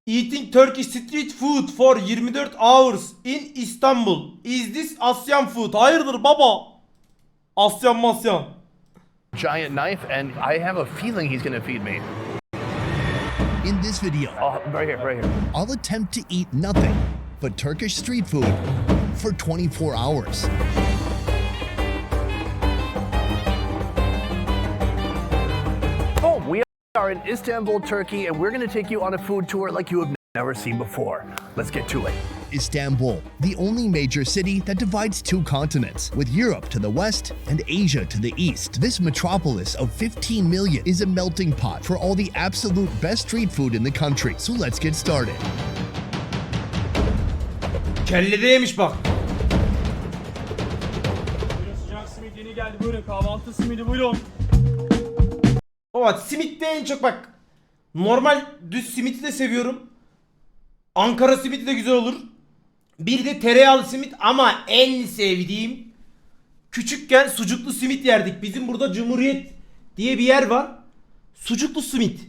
Eating Turkish street food for 24 hours in Istanbul. Is this Asyan food? Hayırdır baba? Asyan masyan. Giant knife, and I have a feeling he's gonna feed me. In this video, Right here. I'll attempt to eat nothing but Turkish street food for 24 hours. Oh, we are in Istanbul, Turkey, and we're gonna take you on a food tour like you have never seen before. Let's get to it. Istanbul, the only major city that divides two continents, with Europe to the west and Asia to the east. This metropolis of 15 million is a melting pot for all the absolute best street food in the country. So let's get started. Kellede yemiş bak. Buyurun, sıcak simit yeni geldi. Buyurun, kahvaltı simidi buyurun. Baba simit de en çok bak. Normal düz simiti de seviyorum. Ankara simiti de güzel olur. Bir de tereyağlı simit, ama en sevdiğim, küçükken sucuklu simit yerdik. Bizim burada Cumhuriyet diye bir yer var. Sucuklu simit.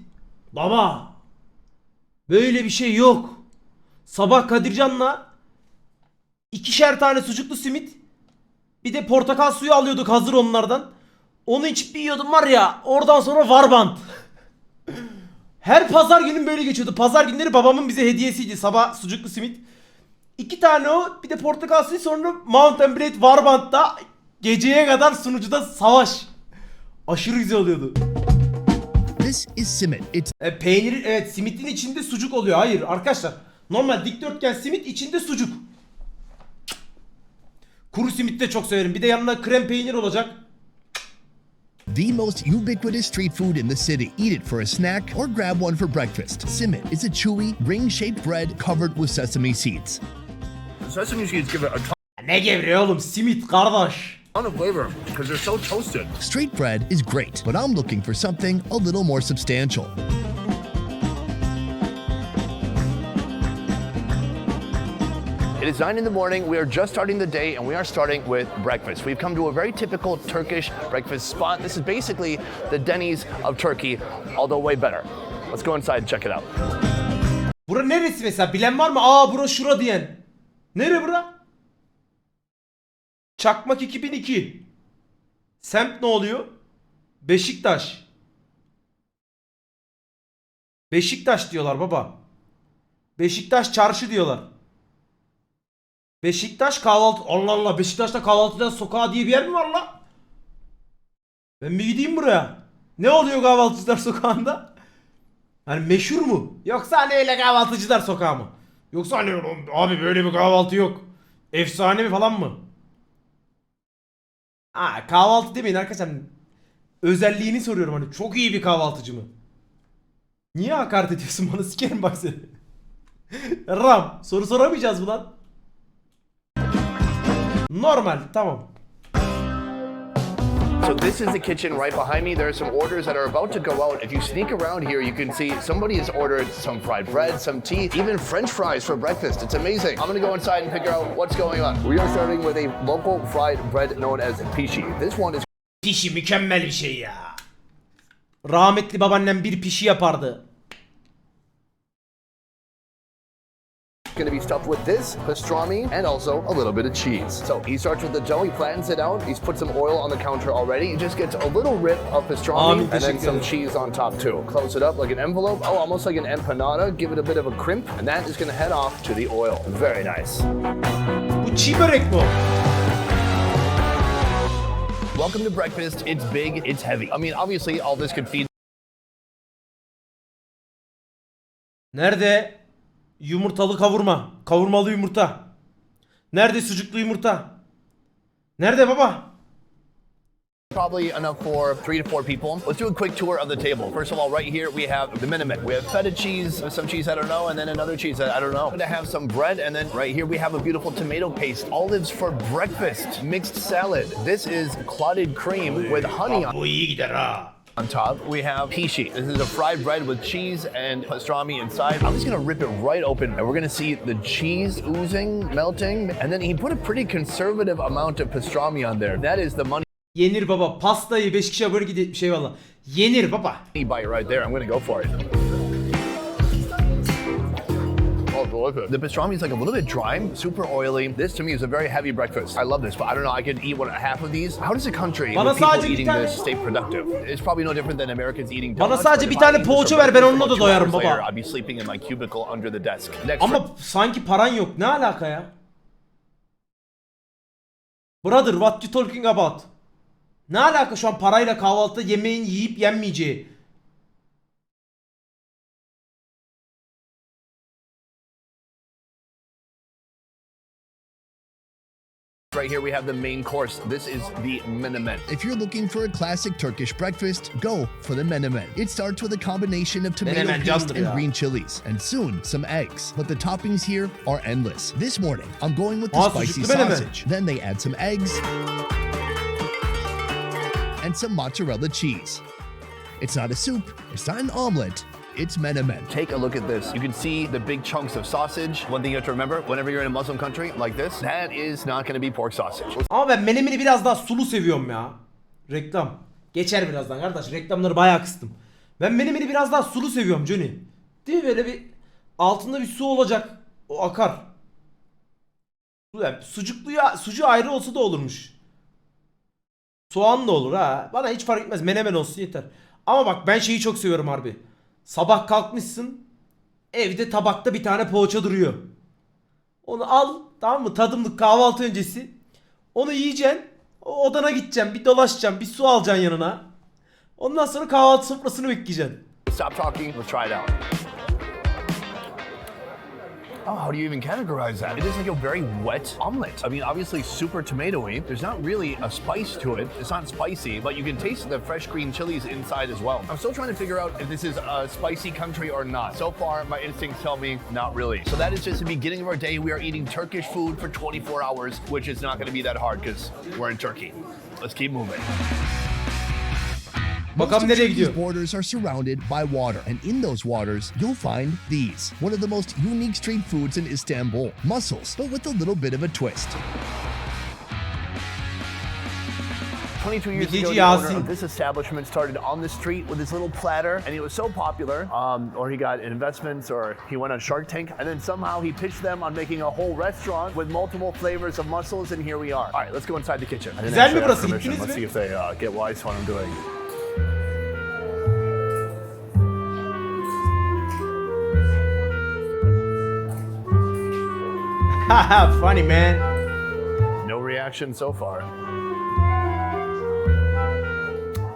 Baba. Böyle bir şey yok. Sabah Kadircan'la 2'şer tane sucuklu simit, bir de portakal suyu alıyorduk hazır onlardan. Onu içip bir yiyordum var ya, oradan sonra Warband. Her pazar günüm böyle geçiyordu. Pazar günleri babamın bize hediyesiydi. Sabah sucuklu simit. 2 tane o, bir de portakal suyu, sonra Mountain Blade Warband'da geceye kadar sunucuda savaş. Aşırı güzel oluyordu. This is simit. It's Peynir, evet, simitin içinde sucuk oluyor. Hayır arkadaşlar. Normal dikdörtgen simit, içinde sucuk. Kuru simit de çok severim. Bir de yanına krem peynir olacak. the most ubiquitous street food in the city. Eat it for a snack or grab one for breakfast. Simit is a chewy, ring-shaped bread covered with sesame seeds. Sesame seeds give it a Ne gevreği oğlum, simit kardeş. ton of flavor because they're so toasted. Street bread is great, but I'm looking for something a little more substantial. It is 9 in the morning. We are just starting the day, and we are starting with breakfast. We've come to a very typical Turkish breakfast spot. This is basically the Denny's of Turkey, although way better. Let's go inside and check it out. Bura neresi mesela? Bilen var mı? Aa, bura şura diyen. Nere bura? Çakmak 2002. Semt ne oluyor? Beşiktaş. Beşiktaş diyorlar baba. Beşiktaş çarşı diyorlar. Beşiktaş kahvaltı. Allah Allah, Beşiktaş'ta kahvaltıdan sokağa diye bir yer mi var la? Ben bir gideyim buraya. Ne oluyor kahvaltıcılar sokağında? Hani meşhur mu? Yoksa hani öyle kahvaltıcılar sokağı mı? Yoksa hani abi böyle bir kahvaltı yok. Efsane mi falan mı? Ha, kahvaltı demeyin arkadaşlar. Özelliğini soruyorum, hani çok iyi bir kahvaltıcı mı? Niye hakaret ediyorsun bana, sikerim bak seni. Ram, soru soramayacağız mı lan? Normal, tamam. So this is the kitchen right behind me. There are some orders that are about to go out. If you sneak around here, you can see somebody has ordered some fried bread, some tea, even French fries for breakfast. It's amazing. I'm gonna go inside and figure out what's going on. We are starting with a local fried bread known as pişi. This one is Pişi mükemmel bir şey ya. Rahmetli babaannem bir pişi yapardı. going to be stuffed with this, pastrami, and also a little bit of cheese. So he starts with the dough, he flattens it out, he's put some oil on the counter already, he just gets a little rip of pastrami and then some cheese on top too. Close it up like an envelope, almost like an empanada, give it a bit of a crimp, and that is going to head off to the oil. Very nice. Bu çiğ börek mi? Welcome to breakfast. It's big, it's heavy. I mean, obviously all this could feed Nerede yumurtalı kavurma? Kavurmalı yumurta. Nerede sucuklu yumurta? Nerede baba? probably enough for 3 to 4 people. Let's do a quick tour of the table. First of all, right here we have the minimum. We have feta cheese, some cheese I don't know, and then another cheese that I don't know. I'm gonna have some bread, and then right here we have a beautiful tomato paste. Olives for breakfast. Mixed salad. This is clotted cream with honey on. Bu iyi gider ha. On top, we have pişi. This is a fried bread with cheese and pastrami inside. I'm just gonna rip it right open and we're gonna see the cheese oozing, melting, and then he put a pretty conservative amount of pastrami on there. That is the money Yenir baba. Pastayı 5 kişiye böyle gidip şey valla. Yenir baba. bite right there. I'm gonna go for it. delicious. The pastrami is like a little bit dry, super oily. This to me is a very heavy breakfast. I love this, but I don't know, I could eat half of these. How does a country Bana with people sadece bir eating tane- this stay productive? It's probably no different than Americans eating Bana donuts. sadece but bir if tane I eat this poğaça for ver, ben breakfast, onunla da about 2 doyarım hours later, baba. I'd be sleeping in my cubicle under the desk. Next Ama sanki paran yok. Ne alaka ya? Brother, what you talking about? Ne alaka şu an parayla kahvaltıda yemeğin yiyip yenmeyeceği? right here we have the main course. This is the menemen. If you're looking for a classic Turkish breakfast, go for the menemen. It starts with a combination of tomato Menemen paste candır and ya. green chilies, and soon some eggs. But the toppings here are endless. This morning, I'm going with the Aa, spicy sucuklu menemen. sausage. Then they add some eggs and some mozzarella cheese. It's not a soup, it's not an omelet, it's menemen. Take a look at this. You can see the big chunks of sausage. One thing you have to remember, whenever you're in a Muslim country like this, that is not going to be pork sausage. Ama ben menemeni biraz daha sulu seviyorum ya. Reklam. Geçer birazdan kardeş. Reklamları bayağı kıstım. Ben menemeni biraz daha sulu seviyorum Johnny. Değil mi, böyle bir altında bir su olacak. O akar. Yani sucuğu ayrı olsa da olurmuş. Soğan da olur ha. Bana hiç fark etmez. Menemen olsun yeter. Ama bak ben şeyi çok seviyorum harbi. Sabah kalkmışsın. Evde tabakta bir tane poğaça duruyor. Onu al, tamam mı? Tadımlık kahvaltı öncesi. Onu yiyeceksin. O odana gideceksin. Bir dolaşacaksın. Bir su alacaksın yanına. Ondan sonra kahvaltı sofrasını bekleyeceksin. Stop talking, let's try it out. Oh, how do you even categorize that? It is like a very wet omelet. I mean, obviously super tomatoey. There's not really a spice to it. It's not spicy, but you can taste the fresh green chilies inside as well. I'm still trying to figure out if this is a spicy country or not. So far, my instincts tell me not really. So that is just the beginning of our day. We are eating Turkish food for 24 hours, which is not going to be that hard because we're in Turkey. Let's keep moving. Most Bakalım of nereye Turkey's gidiyor? borders are surrounded by water, and in those waters, you'll find these. One of the most unique street foods in Istanbul. Mussels, but with a little bit of a twist. 22 years Mideci ago, the owner Yasin. of this establishment started on the street with his little platter, and he was so popular, or he got investments, or he went on Shark Tank, and then somehow he pitched them on making a whole restaurant with multiple flavors of mussels, and here we are. All right, let's go inside the kitchen. I didn't Güzel mi actually burası? ask permission. Gittiniz Let's mi? see if they get wise to what I'm doing. Haha, funny man. No reaction so far.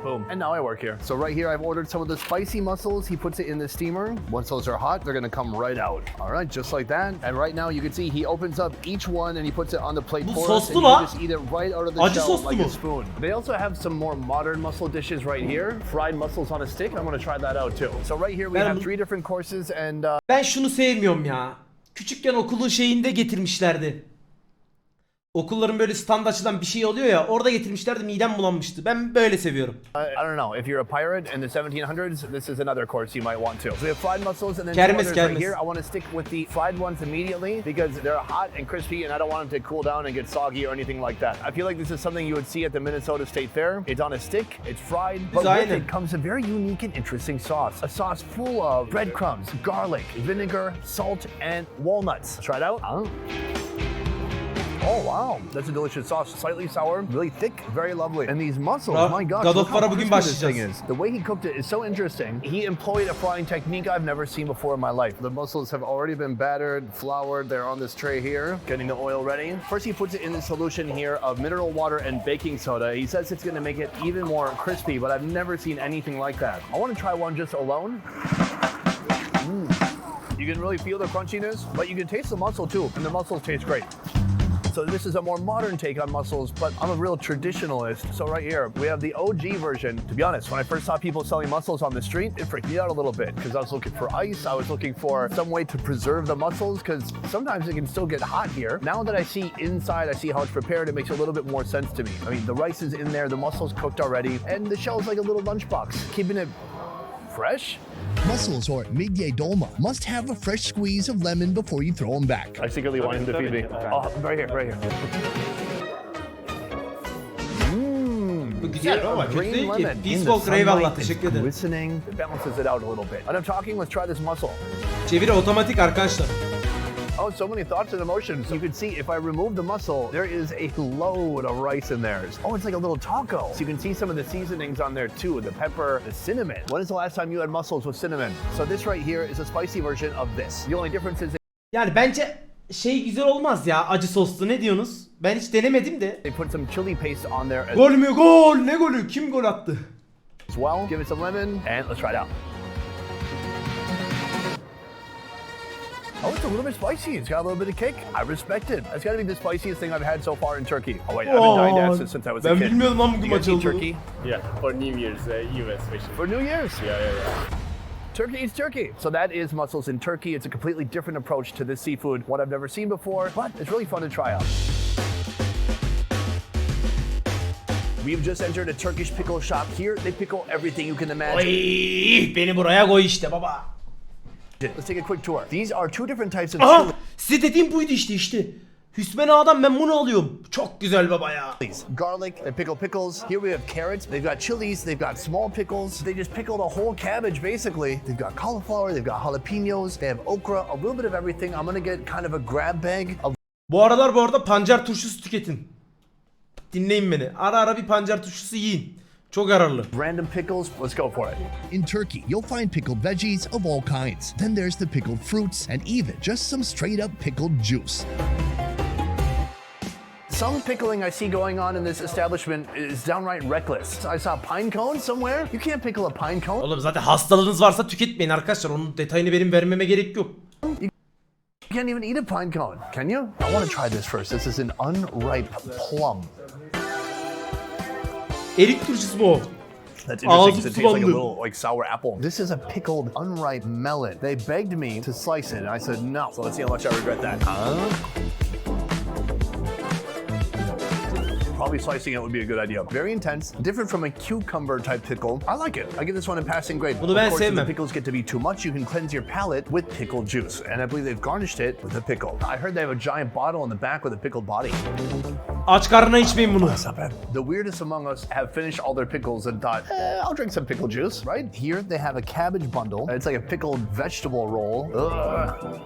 Boom. And now I work here. So right here, I've ordered some of the spicy mussels. He puts it in the steamer. Once those are hot, they're gonna come right out. All right, just like that. And right now, you can see he opens up each one and he puts it on the plate Bu for us. soslu And you la. can just eat it right out of the Acı shell soslu like mu? a spoon. They also have some more modern mussel dishes right here. Fried mussels on a stick. I'm gonna try that out too. So right here, we Ben- have 3 different courses and Ben şunu sevmiyorum ya. Küçükken okulun şeyinde getirmişlerdi. Okulların böyle stand açılan bir şey oluyor ya, orada getirmişlerdi, midem bulanmıştı. Ben böyle seviyorum. I don't know. If you're a pirate in the 1700s, this is another course you might want to. So we have fried mussels and then Kermes, two others right kermes. here. I want to stick with the fried ones immediately because they're hot and crispy and I don't want them to cool down and get soggy or anything like that. I feel like this is something you would see at the Minnesota State Fair. It's on a stick, it's fried, but with Aynen. it comes a very unique and interesting sauce. A sauce full of breadcrumbs, garlic, vinegar, salt, and walnuts. Try it out. Oh wow, that's a delicious sauce. Slightly sour, really thick, very lovely. And these mussels, my gosh, God look of how War'a bugün crispy this thing başlayacağız. is. The way he cooked it is so interesting. He employed a frying technique I've never seen before in my life. The mussels have already been battered, floured. They're on this tray here, getting the oil ready. First he puts it in the solution here of mineral water and baking soda. He says it's gonna make it even more crispy, but I've never seen anything like that. I wanna try one just alone. You can really feel the crunchiness, but you can taste the mussel too, and the mussels taste great. So this is a more modern take on mussels, but I'm a real traditionalist. So right here, we have the OG version. To be honest, when I first saw people selling mussels on the street, it freaked me out a little bit because I was looking for ice. I was looking for some way to preserve the mussels because sometimes it can still get hot here. Now that I see inside, I see how it's prepared, it makes a little bit more sense to me. I mean, the rice is in there, the mussel's cooked already, and the shell's like a little lunchbox, keeping it fresh. Mussels, or midye dolma, must have a fresh squeeze of lemon before you throw them back. I secretly want him to feed me. Oh, right here, right here. Bu güzel ama kötü Green değil ki. lemon in the Peaceful eyvallah, sunlight, teşekkür it's ederim. glistening. It balances it out a little bit. And I'm talking, let's try this mussel. Çeviri otomatik arkadaşlar. Oh, so many thoughts and emotions. You can see if I remove the muscle, there is a load of rice in there. Oh, it's like a little taco. So you can see some of the seasonings on there too, the pepper, the cinnamon. When is the last time you had mussels with cinnamon? So this right here is a spicy version of this. The only difference is Yani bence şey güzel olmaz ya, acı soslu, ne diyorsunuz? Ben hiç denemedim de. they put some chili paste on there Gol mü gol? Ne golü? Kim gol attı? as well. Give it some lemon and let's try it out. Oh, it's a little bit spicy. It's got a little bit of kick. I respect it. That's got to be the spiciest thing I've had so far in Turkey. Oh wait, I've been dying to ask this since I was a Ben kid. bilmiyordum lan bugün You maç guys eat olduğunu. turkey? Yeah, for New Year's Eve especially. For New Year's? Yeah. Turkey eats turkey. So that is mussels in Turkey. It's a completely different approach to this seafood, what I've never seen before, but it's really fun to try out. We've just entered a Turkish pickle shop here. They pickle everything you can imagine. Oy, beni buraya koy işte baba. Let's take a quick tour. These are two different types of Aha, size dediğim buydu işte. Hüsmen Ağa'dan ben bunu alıyorum. Çok güzel baba ya. chilies. Garlic, they pickle pickles. Here we have carrots. They've got chilies. They've got small pickles. They just pickled a whole cabbage basically. They've got cauliflower. They've got jalapenos. They have okra. A little bit of everything. I'm gonna get kind of a grab bag. Bu arada pancar turşusu tüketin. Dinleyin beni. Ara ara bir pancar turşusu yiyin. Çok yararlı. Random pickles. Let's go for it. In Turkey, you'll find pickled veggies of all kinds. Then there's the pickled fruits and even just some straight up pickled juice. Some pickling I see going on in this establishment is downright reckless. I saw pine cones somewhere. You can't pickle a pine cone. Oğlum zaten hastalığınız varsa tüketmeyin arkadaşlar. Onun detayını benim vermeme gerek yok. You can't even eat a pine cone, can you? I want to try this first. This is an unripe plum. Erik turşusu bu. That's Ağzı interesting 'cause it tastes like a sulandı. little like sour apple. This is a pickled unripe melon. They begged me to slice it and I said no. So let's see how much I regret that. Probably slicing it would be a good idea. Very intense, different from a cucumber type pickle. I like it. I give this one a passing grade. Bunu ben Of course, if the sevmem. pickles get to be too much, you can cleanse your palate with pickle juice. And I believe they've garnished it with a pickle. I heard they have a giant bottle in the back with a pickled body. Aç karnına içmeyin bunu. That's not bad. The weirdest among us have finished all their pickles and thought, I'll drink some pickle juice, right? Here they have a cabbage bundle. It's like a pickled vegetable roll. Ugh.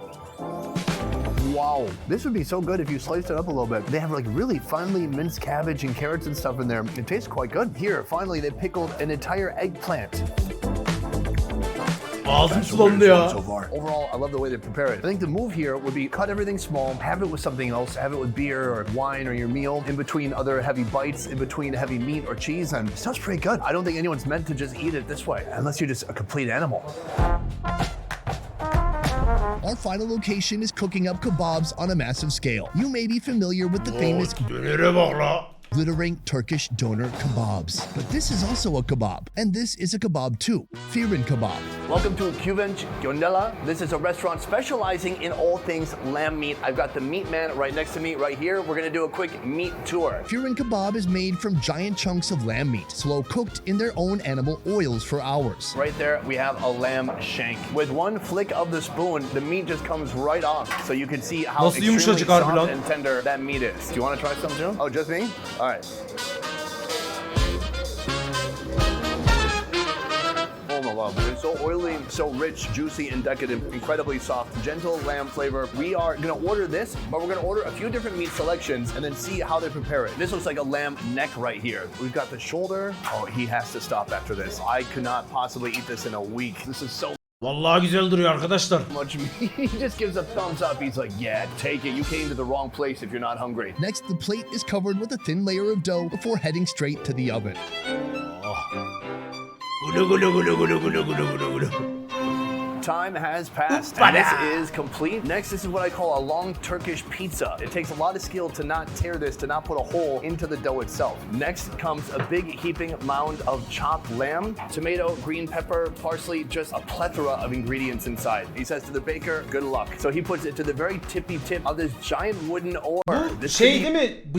Wow, this would be so good if you sliced it up a little bit. They have like really finely minced cabbage and carrots and stuff in there. It tastes quite good. Here, finally, they pickled an entire eggplant. Ağzım sulandı ya. So far. Overall, I love the way they prepare it. I think the move here would be cut everything small, have it with something else, have it with beer or wine or your meal, in between other heavy bites, in between heavy meat or cheese, and it sounds pretty good. I don't think anyone's meant to just eat it this way, unless you're just a complete animal. Our final location is cooking up kebabs on a massive scale. You may be familiar with the famous Dönere bak la. glittering Turkish doner kebabs. But this is also a kebab, and this is a kebab too, Firin kebab. Welcome to Küvenç Göndela. This is a restaurant specializing in all things lamb meat. I've got the meat man right next to me right here. We're gonna do a quick meat tour. Firin kebab is made from giant chunks of lamb meat, slow cooked in their own animal oils for hours. Right there, we have a lamb shank. With one flick of the spoon, the meat just comes right off. So you can see how Nasıl extremely yumuşacık harbi soft lan? and tender that meat is. Do you want to try some too? Oh, just me? All right. Oh my love, it's so oily, so rich, juicy, and decadent, incredibly soft, gentle lamb flavor. We are gonna order this, but we're gonna order a few different meat selections and then see how they prepare it. This looks like a lamb neck right here. We've got the shoulder. Oh, he has to stop after this. I could not possibly eat this in a week. This is so Vallahi güzel duruyor arkadaşlar. much meat. He just gives a thumbs up. He's like, yeah, take it. You came to the wrong place if you're not hungry. Next, the plate is covered with a thin layer of dough before heading straight to the oven. Gulu gulu gulu gulu gulu gulu gulu gulu. Time has passed, and this is complete. Next, this is what I call a long Turkish pizza. It takes a lot of skill to not tear this, to not put a hole into the dough itself. Next comes a big heaping mound of chopped lamb, tomato, green pepper, parsley, just a plethora of ingredients inside. He says to the baker, good luck. So he puts it to the very tippy tip of this giant wooden oar. Bu şey değil mi?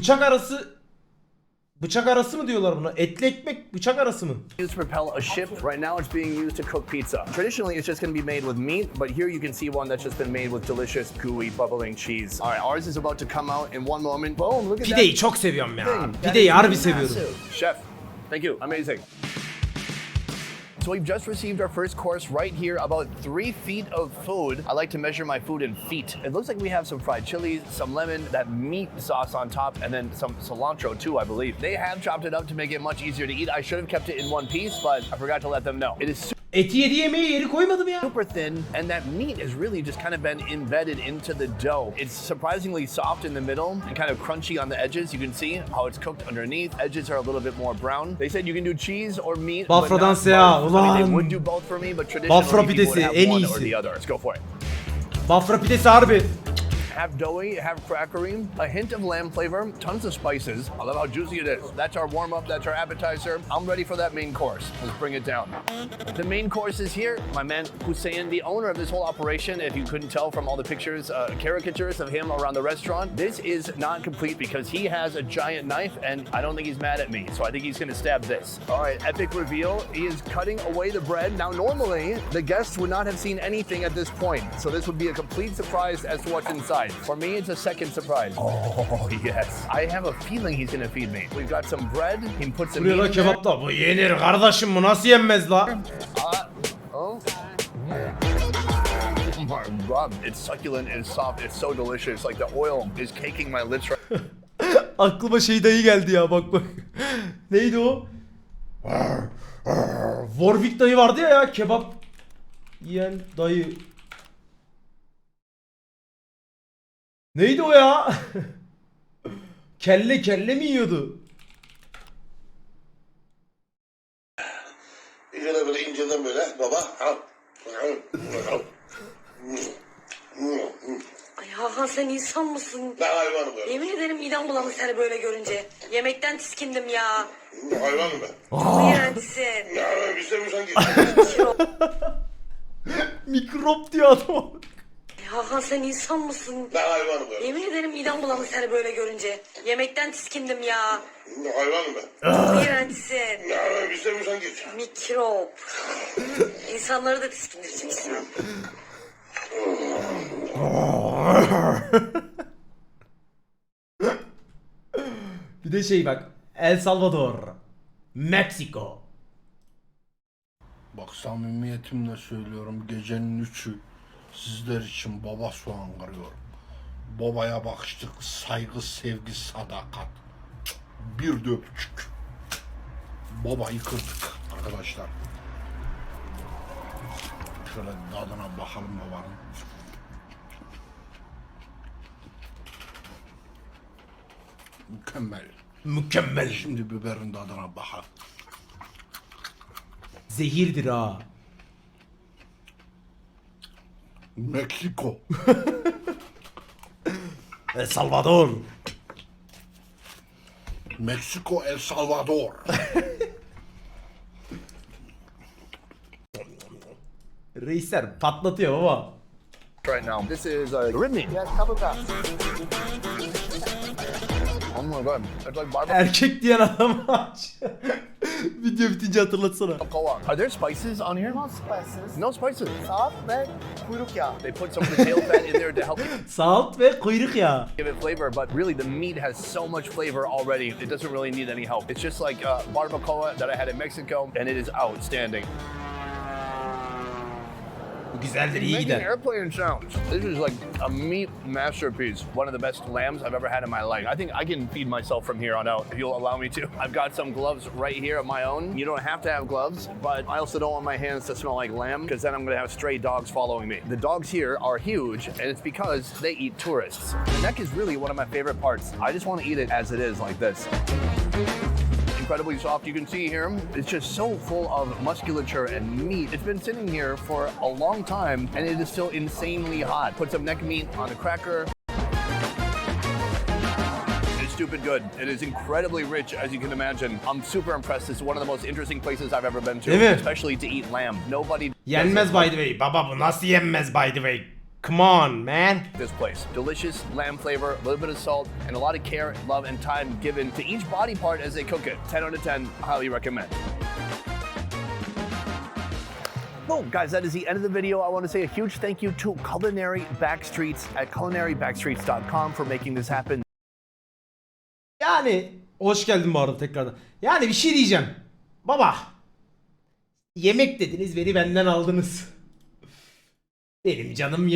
Bıçak arası mı diyorlar buna? Etli ekmek bıçak arası mı? Used to propel a ship. Right now it's being used to cook pizza. Traditionally it's just going to be made with meat, but here you can see one that's just been made with delicious, gooey, bubbling cheese. All right, ours is about to come out in one moment. Boom, look at that. Pideyi çok seviyorum ya. thing. That Pideyi is harbi seviyorum. massive. Chef, thank you. Amazing. So we've just received our first course right here, about 3 feet of food. I like to measure my food in feet. It looks like we have some fried chilies, some lemon, that meat sauce on top, and then some cilantro too, I believe. They have chopped it up to make it much easier to eat. I should have kept it in one piece, but I forgot to let them know. It is Eti yedi yemeği yeri koymadım ya. super thin, and that meat has really just kind of been embedded into the dough. It's surprisingly soft in the middle and kind of crunchy on the edges. You can see how it's cooked underneath. Edges are a little bit more brown. They said you can do cheese or meat. but Bafra'dan not seyahat, both. I mean, they ulan. would do both for me, but traditionally Bafra people would pidesi, have en one or iyisi. the other. Let's go for it. Bafra pidesi harbi. Half doughy, half crackery, a hint of lamb flavor, tons of spices. I love how juicy it is. That's our warm-up, that's our appetizer. I'm ready for that main course. Let's bring it down. The main course is here. My man Hussein, the owner of this whole operation, if you couldn't tell from all the pictures, caricatures of him around the restaurant, this is not complete because he has a giant knife and I don't think he's mad at me. So I think he's gonna stab this. All right, epic reveal. He is cutting away the bread. Now, normally, the guests would not have seen anything at this point. So this would be a complete surprise as to what's inside. For me, it's a second surprise. Oh, yes. I have a feeling he's gonna feed me. We've got some bread. He puts some Buraya meat la in there. kebapta. Bu yenir kardeşim, bu nasıl yenmez la? Oh. Oh my God. It's succulent, it's soft, it's so delicious. Like the oil is caking my lips right. Aklıma şey dayı geldi ya, bak bak. Neydi o? Warwick dayı vardı ya, kebap yiyen dayı. Neydi o ya? Kelle mi yiyordu? Şöyle böyle inceden böyle baba. Ay Hakan, sen insan mısın? Ben hayvanım ben. Yemin ederim midem bulandı seni böyle görünce. Yemekten tiskindim ya. Hayvanım ben. Çok iğrençsin. Ya ben istemiyorsan git. Mikrop diyor adam. Ay Hakan, sen insan mısın? Ben hayvanım ben. Yemin ederim midem bulandı seni böyle görünce. Yemekten tiskindim ya. Hayvanım ben. Çok iğrençsin. Ya ben istemiyorsan git. Mikrop. İnsanları da tiskindireceksin. Bir de şey bak. El Salvador. Meksiko. Bak samimiyetimle söylüyorum, gecenin 3'ü sizler için baba soğan kırıyorum. Babaya bakıştık, saygı, sevgi, sadakat. Bir de öpücük. Babayı kırdık arkadaşlar. Şöyle tadına bakalım babanın. Mükemmel. Mükemmel. Şimdi biberin tadına bakalım. Zehirdir ha. Meksiko. El Salvador. Meksiko, El Salvador. Reisler patlatıyor baba. Right now. This is RRaenee. Yes, kaburga. Oh my God. It's like barbecue. Erkek diyen adam aç. Video bitince hatırlatsana. Are there spices on here? No spices. No spices. Salt ve kuyruk yağı. They put some of the tail fat in there to help Salt ve kuyruk yağı. give it flavor, but really the meat has so much flavor already, it doesn't really need any help. It's just like barbacoa that I had in Mexico, and it is outstanding. Bu güzeldir, iyi Making gider. airplane sounds. This is like a meat masterpiece. One of the best lambs I've ever had in my life. I think I can feed myself from here on out if you'll allow me to. I've got some gloves right here of my own. You don't have to have gloves, but I also don't want my hands to smell like lamb because then I'm gonna have stray dogs following me. The dogs here are huge, and it's because they eat tourists. The neck is really one of my favorite parts. I just want to eat it as it is, like this. Incredibly soft. You can see here, it's just so full of musculature and meat. It's been sitting here for a long time and it is still insanely hot. Put some neck meat on a cracker. It's stupid good. It is incredibly rich, as you can imagine. I'm super impressed. It's one of the most interesting places I've ever been to, Değil mi? especially to eat lamb. Nobody Yenmez by the way. Baba bu nasıl yenmez by the way? Come on man. this place. Delicious lamb flavor, a little bit of salt, and a lot of care, love, and time given to each body part as they cook it. 10 out of 10, highly recommend. Boom, guys, that is the end of the video. I want to say a huge thank you to Culinary Backstreets at culinarybackstreets.com for making this happen. Yani hoş geldin bu arada tekrardan. Yani bir şey diyeceğim. Baba. Yemek dediniz, beni benden aldınız. Benim canım